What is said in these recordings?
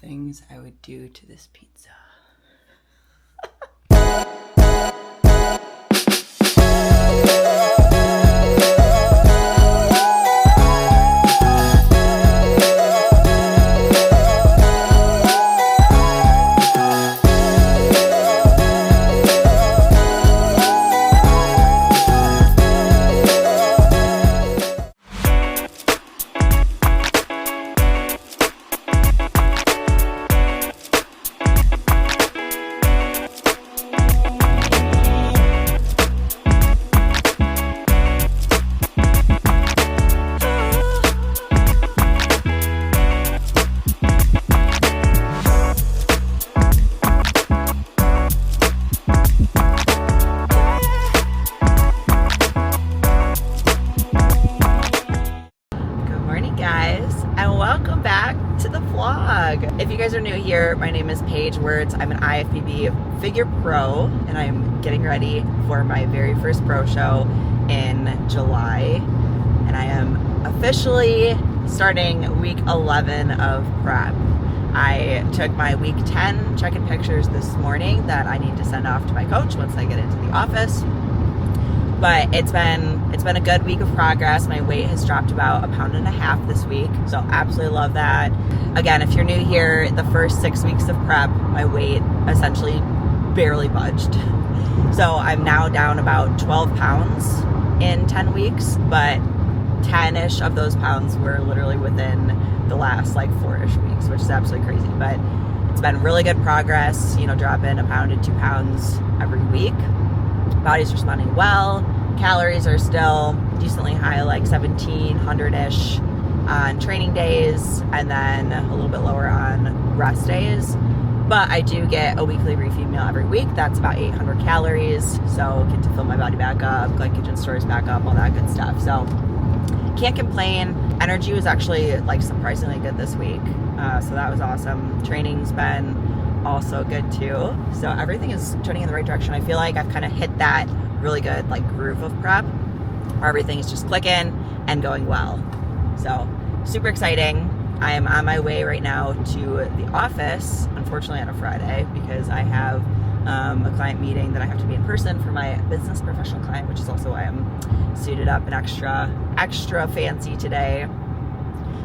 things I would do to this pizza. If you guys are new here, my name is Paige Words. I'm an IFBB figure pro, and I'm getting ready for my very first pro show in July. And I am officially starting week 11 of prep. I took my week 10 check-in pictures this morning that I need to send off to my coach once I get into the office. But it's been a good week of progress. My weight has dropped about 1.5 pounds this week, so absolutely love that. Again, if you're new here, the first 6 weeks of prep, my weight essentially barely budged. So I'm now down about 12 pounds in 10 weeks, but 10-ish of those pounds were literally within the last like 4-ish weeks, which is absolutely crazy. But it's been really good progress, you know, dropping 1 pound to 2 pounds every week. Body's responding well. Calories are still decently high, like 1,700-ish on training days, and then a little bit lower on rest days. But I do get a weekly refeed meal every week. That's about 800 calories. So get to fill my body back up, glycogen stores back up, all that good stuff. So can't complain. Energy was actually like surprisingly good this week. So that was awesome. Training's been also good too. So everything is turning in the right direction. I feel like I've kind of hit that really good like groove of prep where everything is just clicking and going well. So super exciting. I am on my way right now to the office, unfortunately on a Friday, because I have a client meeting that I have to be in person for my business professional client, which is also why I'm suited up and extra fancy today.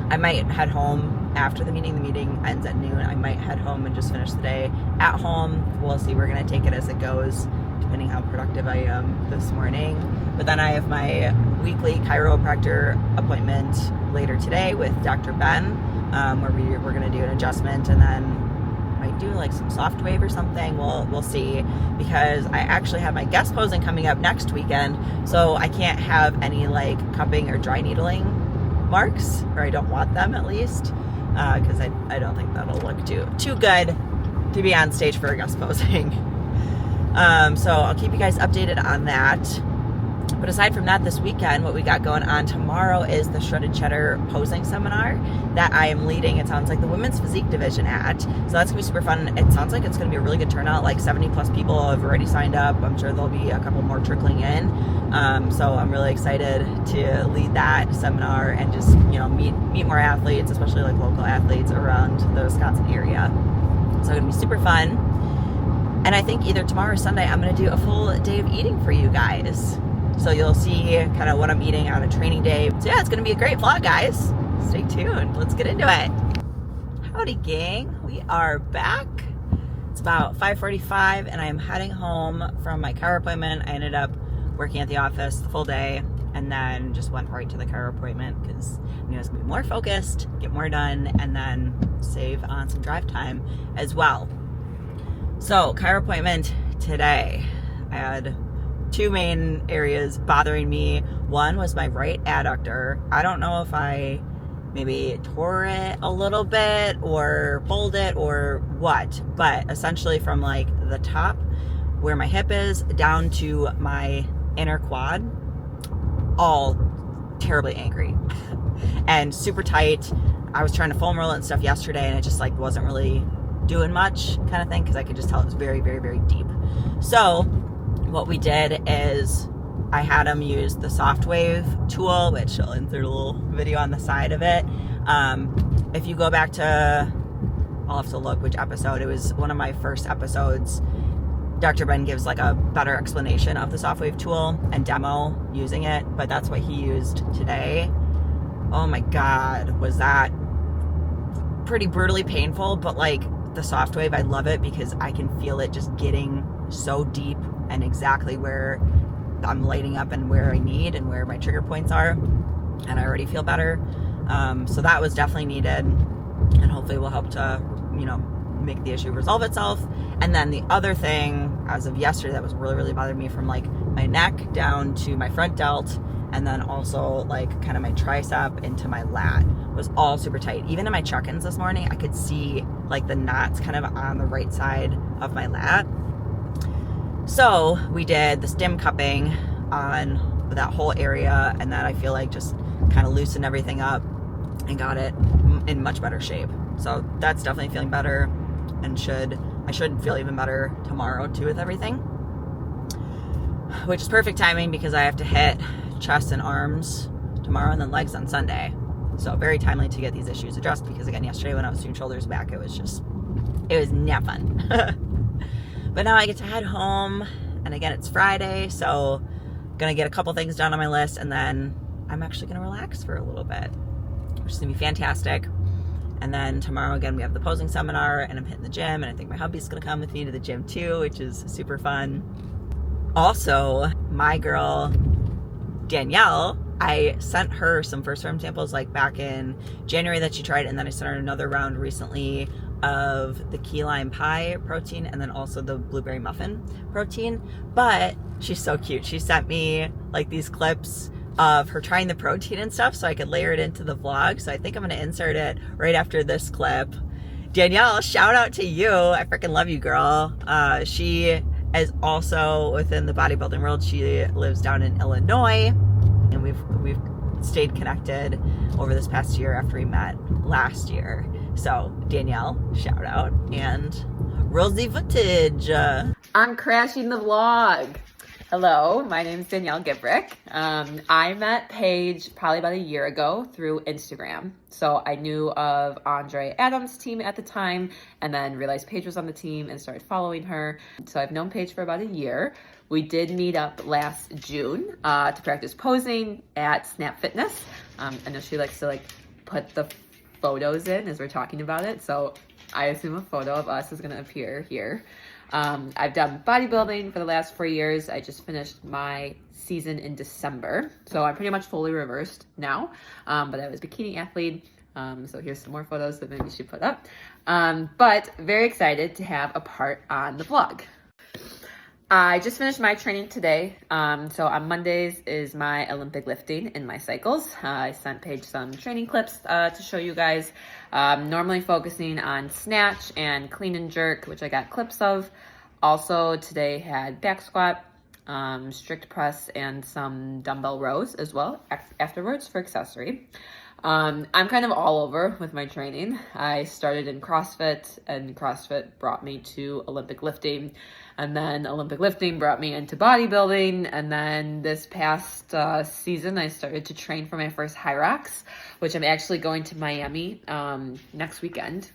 I might head home after the meeting. The meeting ends at noon. I might head home and just finish the day at home. We'll see. We're going to take it as it goes, depending how productive I am this morning. But then I have my weekly chiropractor appointment later today with Dr. Ben, where we're going to do an adjustment, and then might do like some soft wave or something. We'll see, because I actually have my guest posing coming up next weekend, so I can't have any like cupping or dry needling marks, or I don't want them at least, because I don't think that'll look too good to be on stage for a guest posing. So I'll keep you guys updated on that. But aside from that, this weekend, what we got going on tomorrow is the Shredded Cheddar posing seminar that I am leading. It sounds like the women's physique division at. So that's gonna be super fun. It sounds like it's gonna be a really good turnout. Like 70 plus people have already signed up. I'm sure there'll be a couple more trickling in. So I'm really excited to lead that seminar and just, you know, meet more athletes, especially like local athletes around the Wisconsin area. So it's gonna be super fun. And I think either tomorrow or Sunday, I'm gonna do a full day of eating for you guys. So you'll see kind of what I'm eating on a training day. So yeah, it's going to be a great vlog, guys. Stay tuned. Let's get into it. Howdy, gang. We are back. It's about 5:45, and I am heading home from my chiro appointment. I ended up working at the office the full day, and then just went right to the chiro appointment because I knew I was going to be more focused, get more done, and then save on some drive time as well. So chiro appointment today. I had two main areas bothering me. One was my right adductor. I don't know if I maybe tore it a little bit or pulled it or what, but essentially from like the top where my hip is down to my inner quad, all terribly angry and super tight. I was trying to foam roll it and stuff yesterday, and it just like wasn't really doing much kind of thing, because I could just tell it was very, very, very deep. So what we did is I had him use the soft wave tool, which I'll insert a little video on the side of it. If you go back to I'll have to look which episode. It was one of my first episodes. Dr. Ben gives like a better explanation of the SoftWave tool and demo using it, but that's what he used today. Oh my God, was that pretty brutally painful, but like the SoftWave, I love it because I can feel it just getting so deep and exactly where I'm lighting up and where I need and where my trigger points are, and I already feel better. So that was definitely needed, and hopefully will help to, you know, make the issue resolve itself. And then the other thing as of yesterday that was really bothering me from like my neck down to my front delt, and then also like kind of my tricep into my lat, was all super tight. Even in my check-ins this morning, I could see like the knots kind of on the right side of my lat. So we did the stim cupping on that whole area, and that I feel like just kind of loosened everything up and got it in much better shape. So that's definitely feeling better, and I should feel even better tomorrow too with everything, which is perfect timing because I have to hit chest and arms tomorrow and then legs on Sunday. So very timely to get these issues addressed, because again, yesterday when I was doing shoulders back, it was not fun. But now I get to head home, and again, it's Friday, so gonna get a couple things done on my list, and then I'm actually gonna relax for a little bit, which is gonna be fantastic. And then tomorrow again, we have the posing seminar, and I'm hitting the gym, and I think my hubby's gonna come with me to the gym too, which is super fun. Also, my girl Danielle, I sent her some first Phorm samples like back in January that she tried, and then I sent her another round recently of the key lime pie protein, and then also the blueberry muffin protein. But she's so cute. She sent me like these clips of her trying the protein and stuff so I could layer it into the vlog. So I think I'm gonna insert it right after this clip. Danielle, shout out to you. I freaking love you, girl. She is also within the bodybuilding world. She lives down in Illinois, and we've stayed connected over this past year after we met last year. So Danielle, shout out, and roll the footage. I'm crashing the vlog. Hello, my name is Danielle Gibrick. I met Paige probably about a year ago through Instagram. So I knew of Andre Adams' team at the time, and then realized Paige was on the team and started following her. So I've known Paige for about a year. We did meet up last June to practice posing at Snap Fitness. I know she likes to like put the photos in as we're talking about it. So I assume a photo of us is gonna appear here. I've done bodybuilding for the last 4 years. I just finished my season in December, so I'm pretty much fully reversed now, but I was a bikini athlete, so here's some more photos that maybe we should put up, but very excited to have a part on the vlog. I just finished my training today, so on Mondays is my Olympic lifting in my cycles. I sent Paige some training clips to show you guys, normally focusing on snatch and clean and jerk, which I got clips of. Also today had back squat, strict press, and some dumbbell rows as well afterwards for accessory. I'm kind of all over with my training. I started in CrossFit, and CrossFit brought me to Olympic lifting, and then Olympic lifting brought me into bodybuilding, and then this past season I started to train for my first High Rocks, which I'm actually going to Miami next weekend,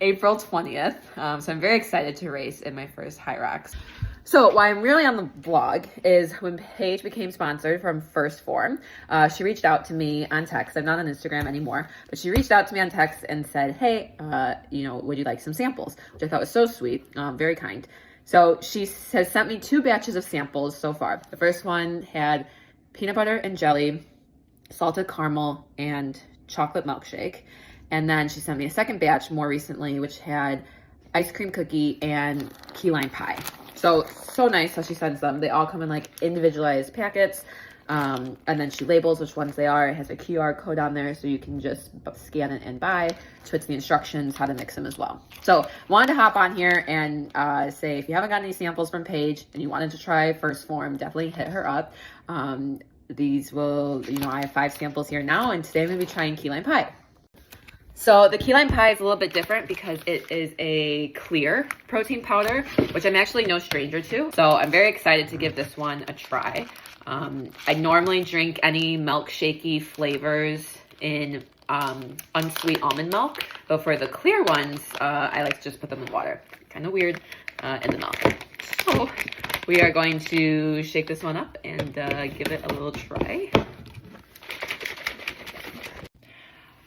April 20th. So I'm very excited to race in my first High Rocks. So why I'm really on the vlog is when Paige became sponsored from First Phorm, she reached out to me on text. I'm not on Instagram anymore, but she reached out to me on text and said, hey, would you like some samples? Which I thought was so sweet, very kind. So she has sent me 2 batches of samples so far. The first one had peanut butter and jelly, salted caramel, and chocolate milkshake. And then she sent me a second batch more recently, which had ice cream cookie and key lime pie. So nice how she sends them. They all come in like individualized packets. And then she labels which ones they are. It has a QR code on there, so you can just scan it and buy. She puts the instructions how to mix them as well. So wanted to hop on here and say, if you haven't gotten any samples from Paige and you wanted to try First Phorm, definitely hit her up. These will, I have 5 samples here now, and today I'm gonna be trying key lime pie. So the key lime pie is a little bit different because it is a clear protein powder, which I'm actually no stranger to. So I'm very excited to give this one a try. I normally drink any milkshakey flavors in unsweet almond milk. But for the clear ones, I like to just put them in water. Kind of weird in the mouth. So we are going to shake this one up and give it a little try.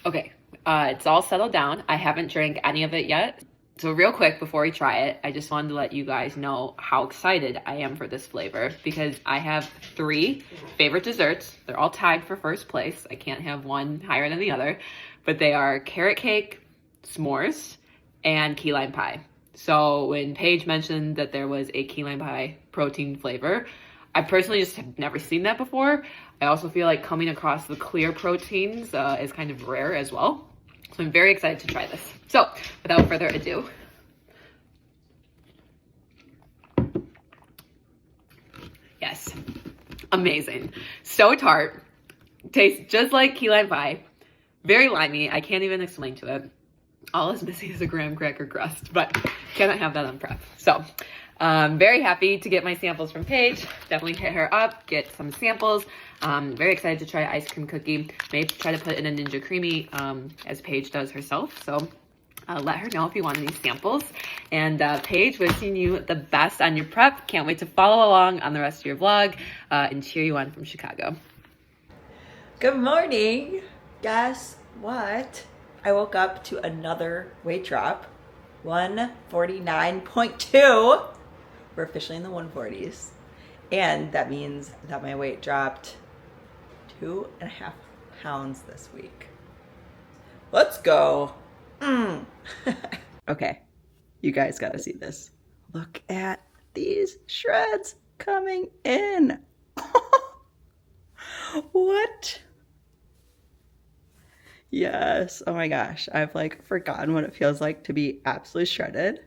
Okay, it's all settled down. I haven't drank any of it yet. So real quick before we try it, I just wanted to let you guys know how excited I am for this flavor because I have 3 favorite desserts. They're all tied for first place. I can't have one higher than the other, but they are carrot cake, s'mores, and key lime pie. So when Paige mentioned that there was a key lime pie protein flavor, I personally just have never seen that before. I also feel like coming across the clear proteins is kind of rare as well. So I'm very excited to try this. So without further ado, yes, amazing. So tart, tastes just like key lime pie, very limey. I can't even explain to it. All it's missing is a graham cracker crust, but cannot have that on prep. So very happy to get my samples from Paige. Definitely hit her up, get some samples. Very excited to try ice cream cookie. Maybe try to put in a Ninja Creamy as Paige does herself. So let her know if you want any samples. And Paige, wishing you the best on your prep. Can't wait to follow along on the rest of your vlog and cheer you on from Chicago. Good morning. Guess what? I woke up to another weight drop. 149.2. We're officially in the 140s. And that means that my weight dropped 2.5 pounds this week. Let's go. Okay, you guys gotta see this. Look at these shreds coming in. What? Yes, oh my gosh, I've like forgotten what it feels like to be absolutely shredded.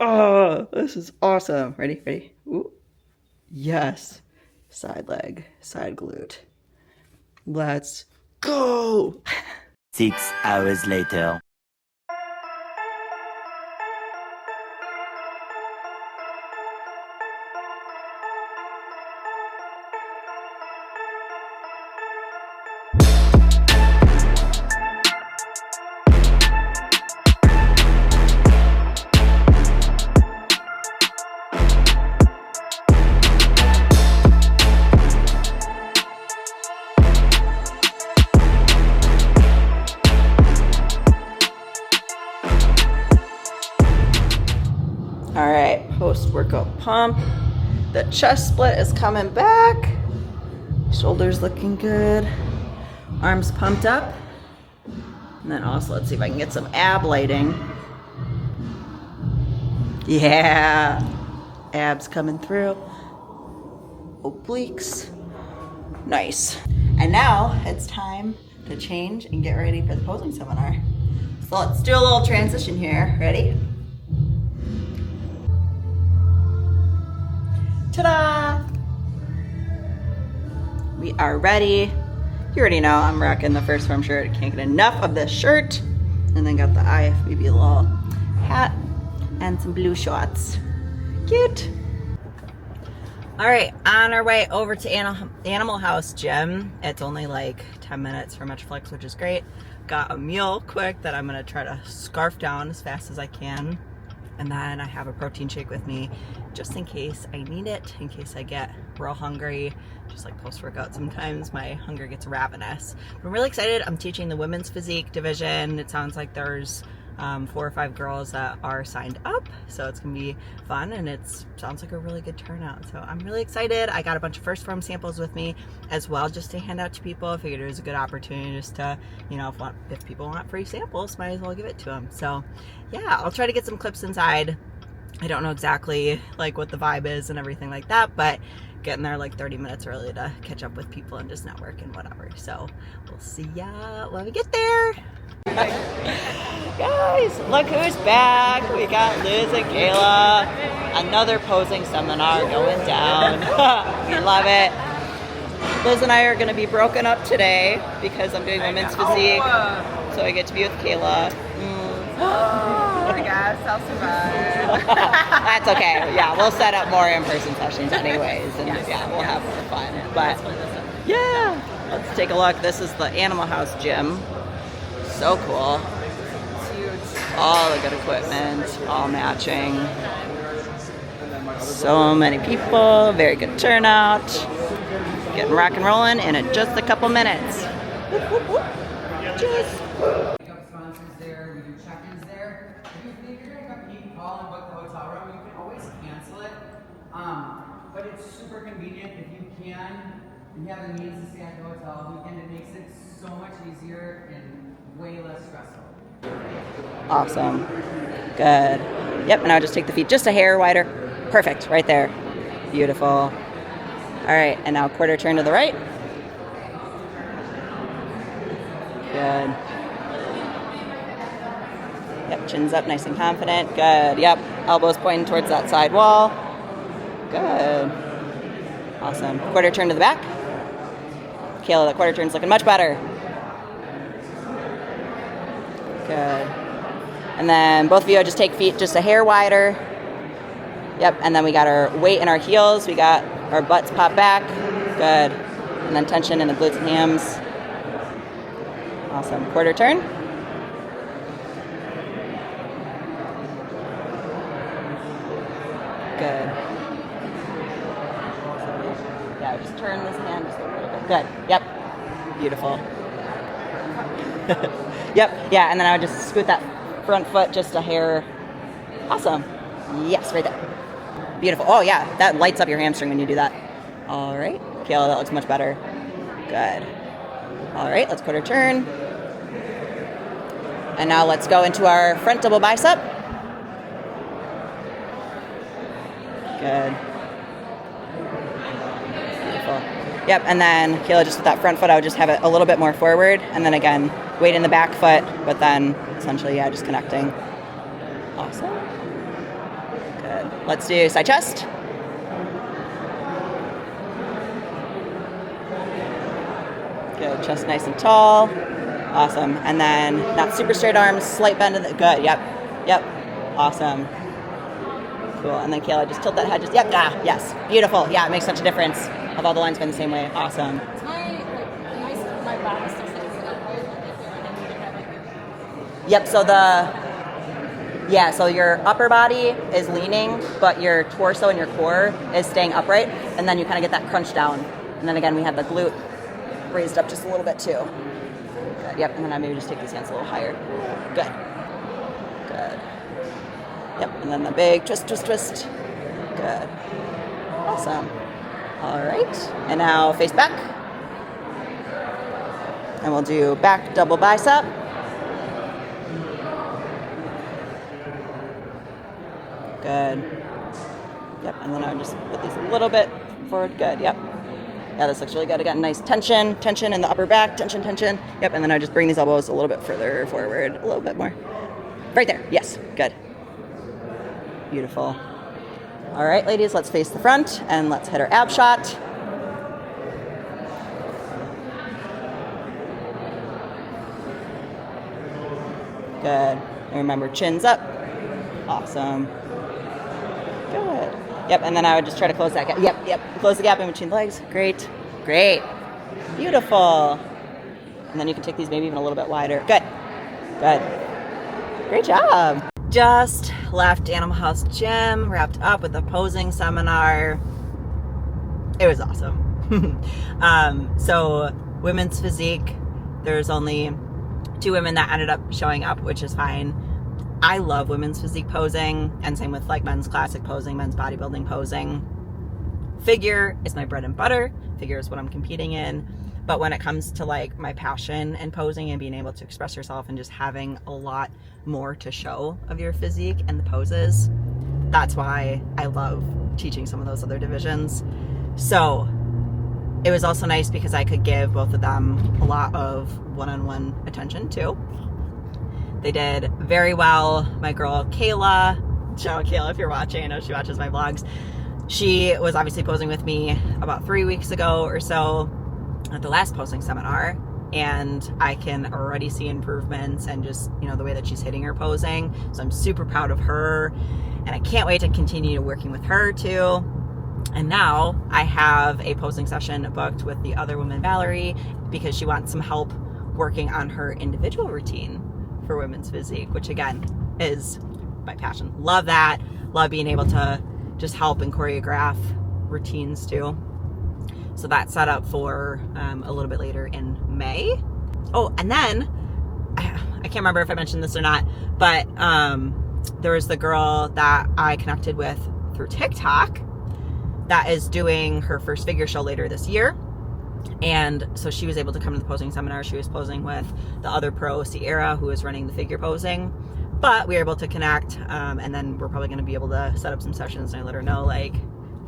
Oh, this is awesome. Ready, ready? Ooh. Yes, side leg, side glute. Let's go. 6 hours later. All right, post-workout pump. The chest split is coming back. Shoulders looking good. Arms pumped up. And then also, let's see if I can get some ab lighting. Yeah, abs coming through. Obliques. Nice. And now it's time to change and get ready for the posing seminar. So let's do a little transition here. Ready? Ta-da! We are ready. You already know I'm rocking the first Phorm shirt. Can't get enough of this shirt. And then got the IFBB little hat and some blue shorts. Cute. All right, on our way over to Animal House Gym. It's only like 10 minutes for Metroflex, which is great. Got a meal quick that I'm gonna try to scarf down as fast as I can. And then I have a protein shake with me just in case I need it, in case I get real hungry. Just like post-workout, sometimes my hunger gets ravenous. But I'm really excited. I'm teaching the women's physique division. It sounds like there's 4 or 5 girls that are signed up. So it's gonna be fun and it sounds like a really good turnout. So I'm really excited. I got a bunch of first Phorm samples with me as well just to hand out to people. I figured it was a good opportunity just to, you know, if people want free samples, might as well give it to them. So yeah, I'll try to get some clips inside. I don't know exactly like what the vibe is and everything like that, but getting there like 30 minutes early to catch up with people and just network and whatever. So we'll see ya when we get there. Guys, look who's back. We got Liz and Kayla. Another posing seminar going down. We love it. Liz and I are going to be broken up today because I'm doing women's physique. So I get to be with Kayla. I guess I'll survive. That's okay. Yeah, we'll set up more in-person sessions anyways. And yeah, we'll have more fun. But yeah, let's take a look. This is the Animal House gym. So cool. It's huge. All the good equipment, all matching. So many people, very good turnout. Getting rock and rolling in just a couple minutes. Whoop, whoop, whoop. Cheers. Sponsors there, we do check-ins there. If you think you're gonna call and book the hotel room, you can always cancel it. But it's super convenient if you can. If you have the means to stay at the hotel weekend, it makes it so much easier and way less stressful. Awesome. Good. Yep, and I'll just take the feet just a hair wider. Perfect, right there. Beautiful. All right, and now quarter turn to the right. Good. Yep, chin's up, nice and confident. Good. Yep, elbows pointing towards that side wall. Good. Awesome. Quarter turn to the back. Kayla, the quarter turn's looking much better. Good. And then both of you just take feet just a hair wider. Yep, and then we got our weight in our heels. We got our butts pop back. Good. And then tension in the glutes and hams. Awesome. Quarter turn. Good. Yeah, just turn this hand just a little bit. Good. Yep. Beautiful. Yep. Yeah, and then I would just scoot that front foot just a hair. Awesome. Yes, right there. Beautiful. Oh, yeah, that lights up your hamstring when you do that. All right. Kayla, that looks much better. Good. All right, let's quarter turn. And now let's go into our front double bicep. Good. Beautiful. Yep, and then Kayla, just with that front foot, I would just have it a little bit more forward. And then again, weight in the back foot, but then essentially, yeah, just connecting. Awesome. Good. Let's do side chest. Good. Chest nice and tall. Awesome. And then not super straight arms, slight bend in the, good. Yep. Yep. Awesome. Cool. And then Kayla, just tilt that head. Just, yep. Ah, yes. Beautiful. Yeah, it makes such a difference. Have all the lines been the same way. Awesome. It's my body still sitting upright. Yep. So your upper body is leaning, but your torso and your core is staying upright. And then you kind of get that crunch down. And then again, we have the glute raised up just a little bit too. Good. Yep. And then I maybe just take these hands a little higher. Good. Good. Yep. And then the big twist, twist, twist. Good. Awesome. All right. And now face back. And we'll do back double bicep. Good. Yep, and then I would just put these a little bit forward. Good, yep. Yeah, this looks really good. Again, nice tension in the upper back, tension. Yep, and then I just bring these elbows a little bit further forward, a little bit more. Right there, yes, good. Beautiful. All right, ladies, let's face the front and let's hit our ab shot. Good. And remember, chin's up. Awesome. Good. Yep, and then I would just try to close that gap. Yep. Close the gap in between the legs. Great. Beautiful. And then you can take these maybe even a little bit wider. Good. Great job. Just left Animal House Gym, wrapped up with the posing seminar. It was awesome. So women's physique, there's only 2 women that ended up showing up, which is fine. I love women's physique posing, and same with like men's classic posing, men's bodybuilding posing. Figure is my bread and butter. Figure is what I'm competing in. But when it comes to like my passion and posing and being able to express yourself and just having a lot more to show of your physique and the poses, that's why I love teaching some of those other divisions. So it was also nice because I could give both of them a lot of one-on-one attention too. They did very well. My girl Kayla, shout out Kayla if you're watching, I know she watches my vlogs. She was obviously posing with me about 3 weeks ago or so at the last posing seminar, and I can already see improvements and just, you know, the way that she's hitting her posing. So I'm super proud of her, and I can't wait to continue working with her too. And now I have a posing session booked with the other woman, Valerie, because she wants some help working on her individual routine for women's physique, which again is my passion. Love that. Love being able to just help and choreograph routines too. So that's set up for a little bit later in May. Oh, and then I can't remember if I mentioned this or not, but there was the girl that I connected with through TikTok that is doing her first figure show later this year. And so she was able to come to the posing seminar. She was posing with the other pro, Sierra, who is running the figure posing. But we were able to connect, and then we're probably going to be able to set up some sessions. And I let her know, like,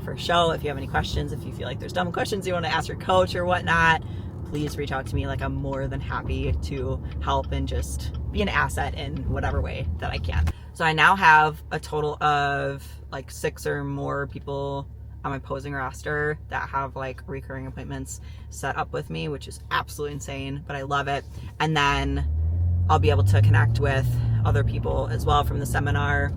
for show, if you have any questions, if you feel like there's dumb questions you want to ask your coach or whatnot, please reach out to me. Like, I'm more than happy to help and just be an asset in whatever way that I can. So I now have a total of like 6 or more people on my posing roster that have like recurring appointments set up with me, which is absolutely insane, but I love it. And then I'll be able to connect with other people as well from the seminar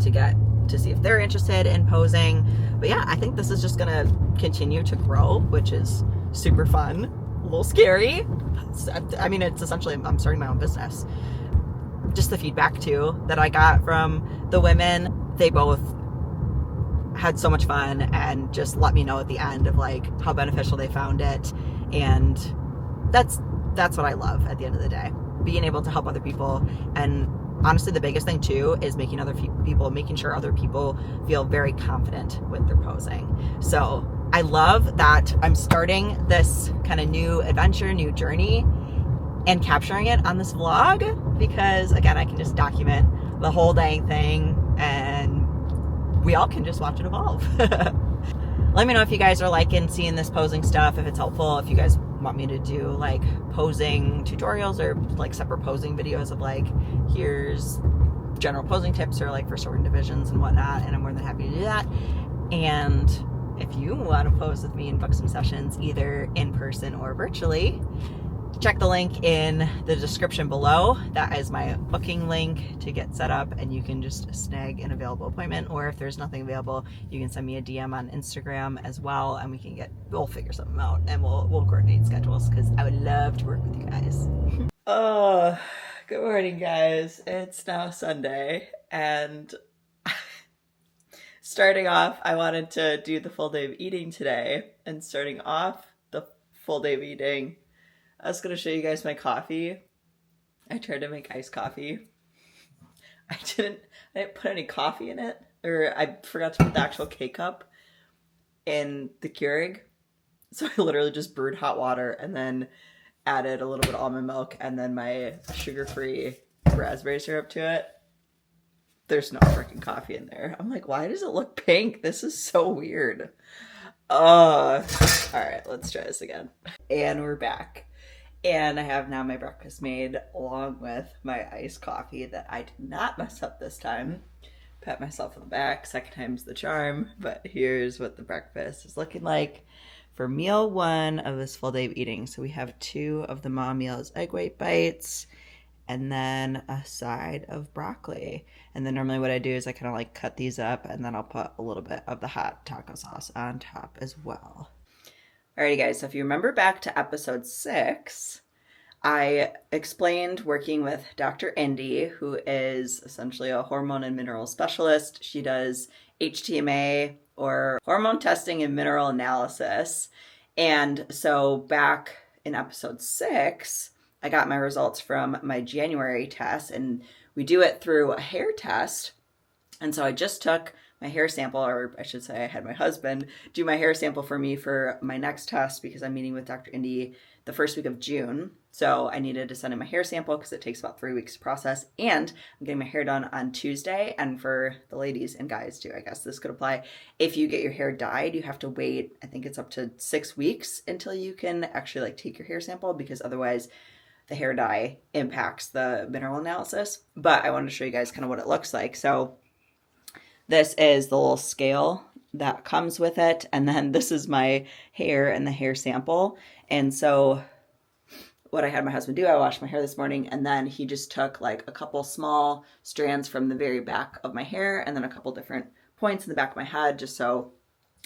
to get to see if they're interested in posing. But yeah, I think this is just gonna continue to grow, which is super fun, a little scary. I mean, it's essentially, I'm starting my own business. Just the feedback too that I got from the women, they both had so much fun and just let me know at the end of like how beneficial they found it. And that's what I love at the end of the day, being able to help other people. And honestly, the biggest thing too is making sure other people feel very confident with their posing. So I love that I'm starting this kind of new adventure, new journey, and capturing it on this vlog, because again, I can just document the whole dang thing and we all can just watch it evolve. Let me know if you guys are liking seeing this posing stuff, if it's helpful, if you guys want me to do like posing tutorials or like separate posing videos of like, here's general posing tips or like for certain divisions and whatnot, and I'm more than happy to do that. And if you want to pose with me and book some sessions either in person or virtually, check the link in the description below. That is my booking link to get set up, and you can just snag an available appointment, or if there's nothing available, you can send me a DM on Instagram as well, and we'll figure something out and we'll coordinate schedules, because I would love to work with you guys. Oh, good morning guys. It's now Sunday, and starting off, I wanted to do the full day of eating today, and starting off the full day of eating, I was going to show you guys my coffee. I tried to make iced coffee. I didn't put any coffee in it, or I forgot to put the actual K-cup in the Keurig. So I literally just brewed hot water and then added a little bit of almond milk and then my sugar-free raspberry syrup to it. There's no freaking coffee in there. I'm like, why does it look pink? This is so weird. All right, let's try this again. And we're back. And I have now my breakfast made along with my iced coffee that I did not mess up this time. Pat myself on the back, second time's the charm. But here's what the breakfast is looking like for meal 1 of this full day of eating. So we have 2 of the mom meals egg white bites and then a side of broccoli. And then normally what I do is I kind of like cut these up and then I'll put a little bit of the hot taco sauce on top as well. Alrighty guys, so if you remember back to episode 6, I explained working with Dr. Indy, who is essentially a hormone and mineral specialist. She does HTMA, or hormone testing and mineral analysis. And so back in episode 6, I got my results from my January test, and we do it through a hair test. And so I just took my hair sample, or I should say I had my husband do my hair sample for me for my next test, because I'm meeting with Dr. Indy the first week of June. So I needed to send in my hair sample because it takes about 3 weeks to process. And I'm getting my hair done on Tuesday. And for the ladies and guys too, I guess this could apply. If you get your hair dyed, you have to wait, I think it's up to 6 weeks until you can actually like take your hair sample, because otherwise the hair dye impacts the mineral analysis. But I wanted to show you guys kind of what it looks like. So this is the little scale that comes with it. And then this is my hair and the hair sample. And so what I had my husband do, I washed my hair this morning, and then he just took like a couple small strands from the very back of my hair and then a couple different points in the back of my head, just so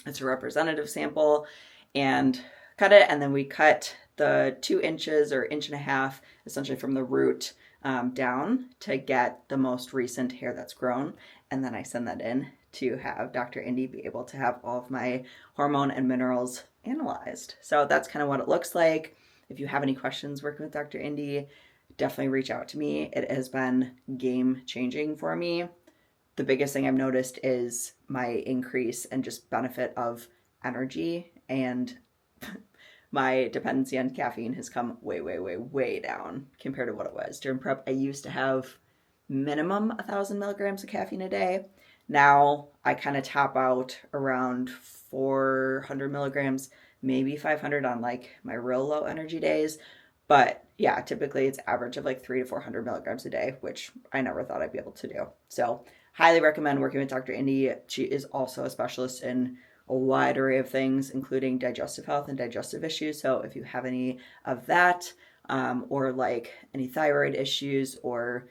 it's a representative sample, and cut it. And then we cut the 2 inches or 1.5 inches, essentially from the root down to get the most recent hair that's grown. And then I send that in to have Dr. Indy be able to have all of my hormone and minerals analyzed. So that's kind of what it looks like. If you have any questions working with Dr. Indy, definitely reach out to me. It has been game changing for me. The biggest thing I've noticed is my increase and just benefit of energy, and my dependency on caffeine has come way, way, way, way down compared to what it was. During prep, I used to have minimum 1,000 milligrams of caffeine a day. Now I kind of top out around 400 milligrams, maybe 500 on like my real low energy days. But yeah, typically it's average of like 300 to 400 milligrams a day, which I never thought I'd be able to do. So highly recommend working with Dr. Indy. She is also a specialist in a wide array of things, including digestive health and digestive issues. So if you have any of that, or like any thyroid issues, or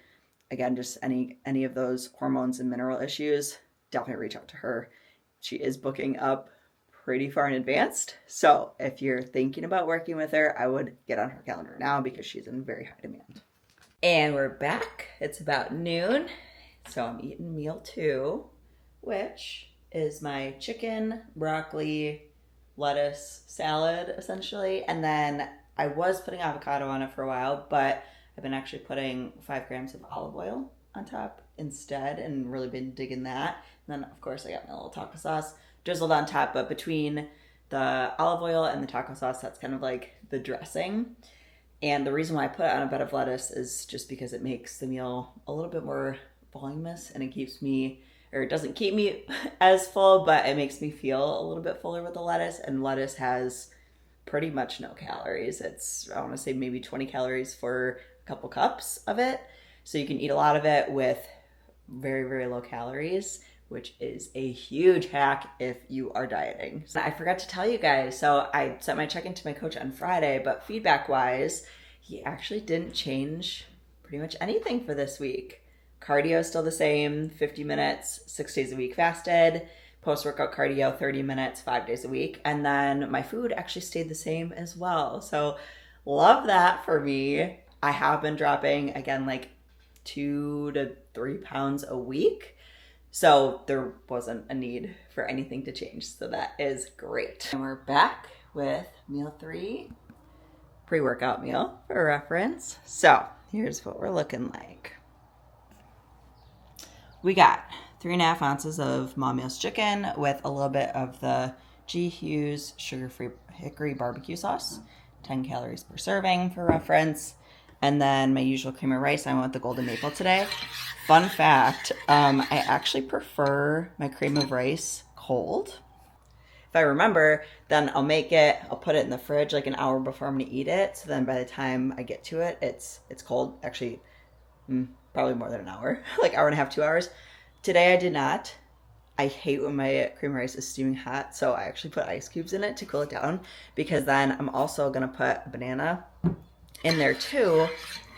again, just any of those hormones and mineral issues, definitely reach out to her. She is booking up pretty far in advance. So if you're thinking about working with her, I would get on her calendar now because she's in very high demand. And we're back. It's about noon. So I'm eating meal 2, which is my chicken, broccoli, lettuce salad, essentially. And then I was putting avocado on it for a while, but I've been actually putting 5 grams of olive oil on top instead and really been digging that. And then, of course, I got my little taco sauce drizzled on top. But between the olive oil and the taco sauce, that's kind of like the dressing. And the reason why I put it on a bed of lettuce is just because it makes the meal a little bit more voluminous, and it keeps me, or it doesn't keep me as full, but it makes me feel a little bit fuller with the lettuce. And lettuce has pretty much no calories. It's, I want to say maybe 20 calories for a couple cups of it. So you can eat a lot of it with very, very low calories, which is a huge hack if you are dieting. So I forgot to tell you guys, so I sent my check-in to my coach on Friday, but feedback-wise, he actually didn't change pretty much anything for this week. Cardio is still the same, 50 minutes, 6 days a week fasted. Post-workout cardio, 30 minutes, 5 days a week. And then my food actually stayed the same as well. So love that for me. I have been dropping, again, like 2 to 3 pounds a week. So there wasn't a need for anything to change. So that is great. And we're back with meal 3, pre-workout meal for reference. So here's what we're looking like. We got 3.5 ounces of Mom Meals chicken with a little bit of the G. Hughes sugar-free hickory barbecue sauce, 10 calories per serving for reference. And then my usual cream of rice. I went with the golden maple today. Fun fact, I actually prefer my cream of rice cold. If I remember, then I'll make it, I'll put it in the fridge like an hour before I'm gonna eat it. So then by the time I get to it, it's cold. Actually, probably more than an hour, like hour and a half, 2 hours. Today I did not. I hate when my cream of rice is steaming hot, so I actually put ice cubes in it to cool it down, because then I'm also gonna put a banana in there too.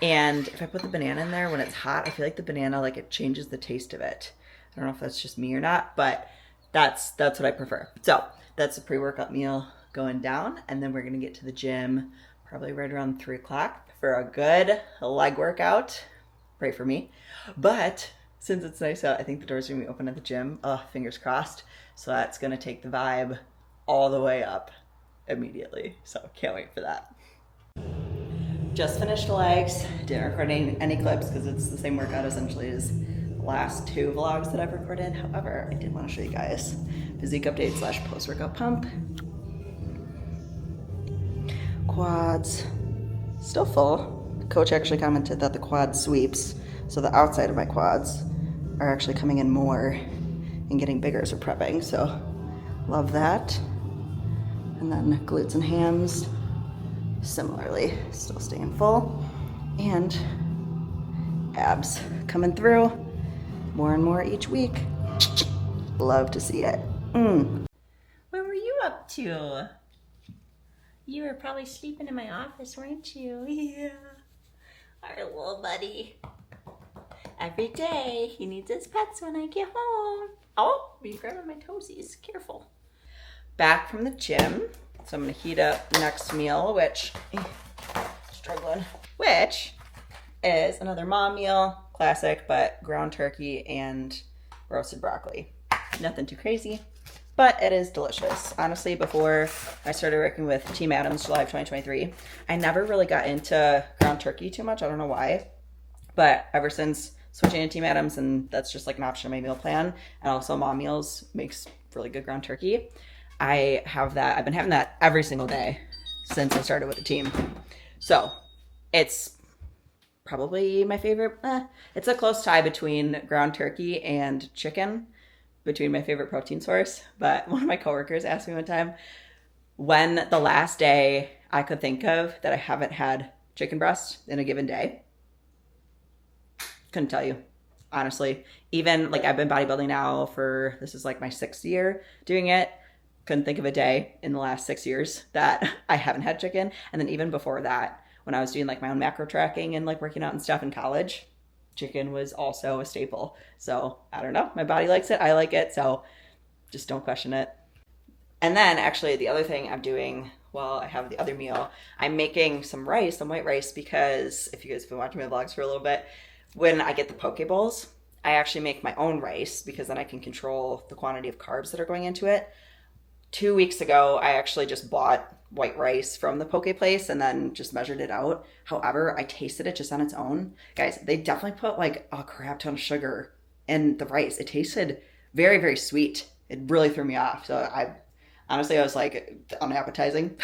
And if I put the banana in there when it's hot, I feel like the banana, like it changes the taste of it. I don't know if that's just me or not, but that's what I prefer. So that's a pre-workout meal going down. And then we're gonna get to the gym probably right around 3 o'clock for a good leg workout. Pray for me. But since it's nice out, I think the doors are gonna be open at the gym. Oh, fingers crossed. So that's gonna take the vibe all the way up immediately. So can't wait for that. Just finished legs. Didn't record any clips because it's the same workout essentially as the last 2 vlogs that I've recorded. However, I did want to show you guys physique update / post-workout pump. Quads, still full. The coach actually commented that the quad sweeps, so the outside of my quads are actually coming in more and getting bigger as we're prepping, so love that. And then glutes and hams, similarly, still staying full. And abs coming through more and more each week. Love to see it. What were you up to? You were probably sleeping in my office, weren't you? Yeah. Our little buddy. Every day he needs his pets when I get home. Oh, be grabbing my toesies. Careful. Back from the gym. So I'm gonna heat up next meal, which is another mom meal, classic, but ground turkey and roasted broccoli. Nothing too crazy, but it is delicious. Honestly, before I started working with Team Adams, July of 2023, I never really got into ground turkey too much. I don't know why, but ever since switching to Team Adams, and that's just like an option in my meal plan, and also mom meals makes really good ground turkey. I have that. I've been having that every single day since I started with the team. So it's probably my favorite. It's a close tie between ground turkey and chicken, between my favorite protein source. But one of my coworkers asked me one time when the last day I could think of that I haven't had chicken breast in a given day. Couldn't tell you, honestly. Even like I've been bodybuilding now for, this is like my 6th year doing it. Couldn't think of a day in the last 6 years that I haven't had chicken. And then even before that, when I was doing like my own macro tracking and like working out and stuff in college, chicken was also a staple. So I don't know, my body likes it, I like it, so just don't question it. And then actually the other thing I'm doing while I have the other meal, I'm making some rice, some white rice, because if you guys have been watching my vlogs for a little bit, when I get the poke bowls, I actually make my own rice because then I can control the quantity of carbs that are going into it. 2 weeks ago, I actually just bought white rice from the poke place and then just measured it out. However, I tasted it just on its own. Guys, they definitely put like a crap ton of sugar in the rice. It tasted very, very sweet. It really threw me off. So I was like unappetizing.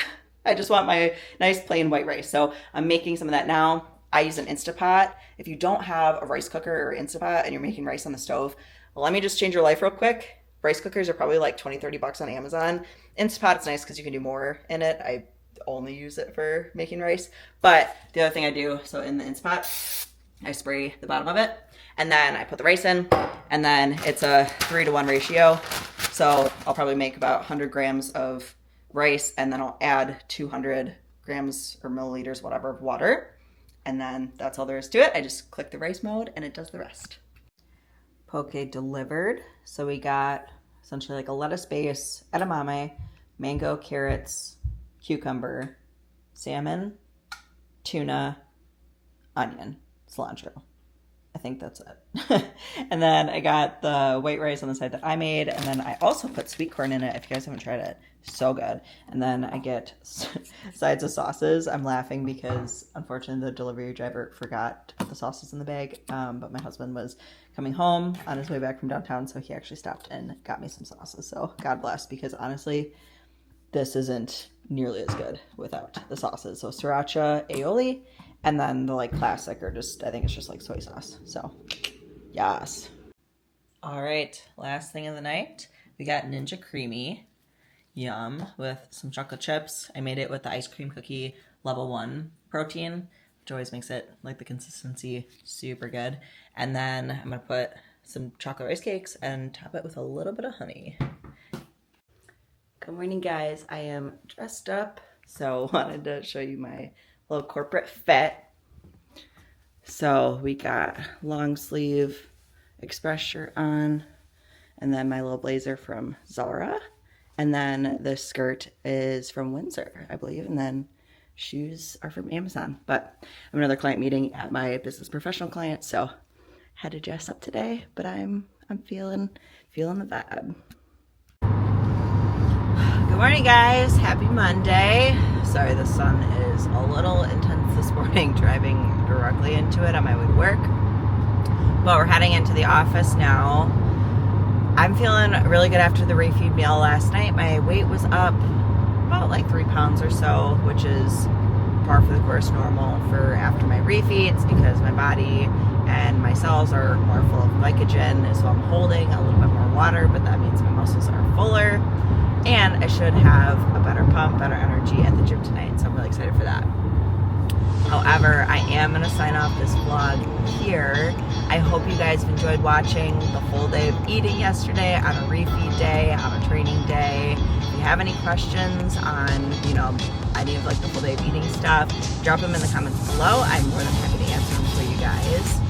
I just want my nice plain white rice. So I'm making some of that now. I use an Instapot. If you don't have a rice cooker or Instapot and you're making rice on the stove, let me just change your life real quick. Rice cookers are probably like 20, 30 bucks on Amazon. Instapot is nice because you can do more in it. I only use it for making rice. But the other thing I do, so in the Instapot, I spray the bottom of it and then I put the rice in, and then it's a 3-to-1 ratio. So I'll probably make about 100 grams of rice and then I'll add 200 grams or milliliters, whatever, of water. And then that's all there is to it. I just click the rice mode and it does the rest. Poke delivered. So we got essentially like a lettuce base, edamame, mango, carrots, cucumber, salmon, tuna, onion, cilantro. I think that's it. And then I got the white rice on the side that I made. And then I also put sweet corn in it. If you guys haven't tried it, so good. And then I get sides of sauces. I'm laughing because unfortunately the delivery driver forgot to put the sauces in the bag. But my husband was coming home on his way back from downtown, so he actually stopped and got me some sauces. So God bless, because honestly, this isn't nearly as good without the sauces. So sriracha, aioli, and then the like classic, or just, I think it's just like soy sauce. So yes. All right, last thing of the night, we got Ninja Creamy. Yum, with some chocolate chips. I made it with the ice cream cookie level 1 protein, which always makes it like the consistency super good. And then I'm gonna put some chocolate rice cakes and top it with a little bit of honey. Good morning, guys. I am dressed up, so wanted to show you my little corporate fit. So we got long sleeve express shirt on, and then my little blazer from Zara. And then this skirt is from Windsor, I believe. And then shoes are from Amazon. But I have another client meeting at my business professional client, so had to dress up today. But I'm feeling the vibe. Good morning, guys. Happy Monday. Sorry, the sun is a little intense this morning, driving directly into it on my way to work. But we're heading into the office now. I'm feeling really good after the refeed meal last night. My weight was up about like 3 pounds or so, which is par for the course normal for after my refeeds, because my body and my cells are more full of glycogen, so I'm holding a little bit more water, but that means my muscles are fuller, and I should have a better pump, better energy at the gym tonight, so I'm really excited for that. However, I am going to sign off this vlog here. I hope you guys enjoyed watching the full day of eating yesterday on a refeed day, on a training day. If you have any questions on, any of like the full day of eating stuff, drop them in the comments below. I'm more than happy to answer them for you guys.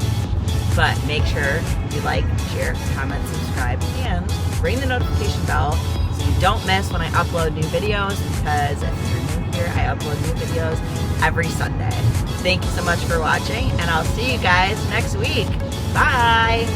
But make sure you like, share, comment, subscribe, and ring the notification bell so so you don't miss when I upload new videos, because if you're new here, I upload new videos every Sunday. Thank you so much for watching, and I'll see you guys next week. Bye!